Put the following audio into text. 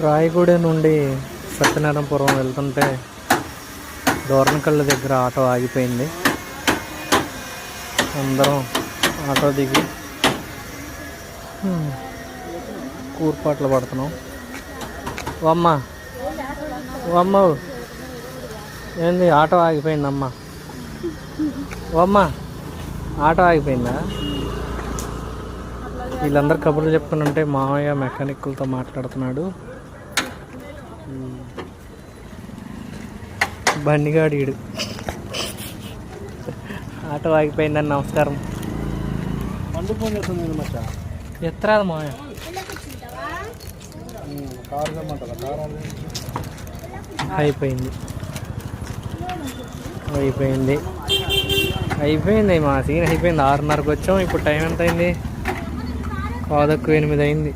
రాయగూడెం నుండి సత్యనారాయణపురం వెళ్తుంటే దోర్నకళ్ళ దగ్గర ఆటో ఆగిపోయింది. అందరం ఆటో దిగి కూర్పాట్లు పడుతున్నాం. అమ్మ ఏంది ఆటో ఆగిపోయిందమ్మా? ఆటో ఆగిపోయిందా? వీళ్ళందరూ కబుర్లు చెప్పుకుని ఉంటే మామయ్య మెకానిక్లతో మాట్లాడుతున్నాడు. బండిగాడీడు ఆటో ఆగిపోయిందని నమస్కారం. ఎత్తరాదు మామయ్య. అయిపోయింది మా సీన్ అయిపోయింది. 6:30కి వచ్చాం. ఇప్పుడు టైం ఎంత అయింది? 7:08 అయింది.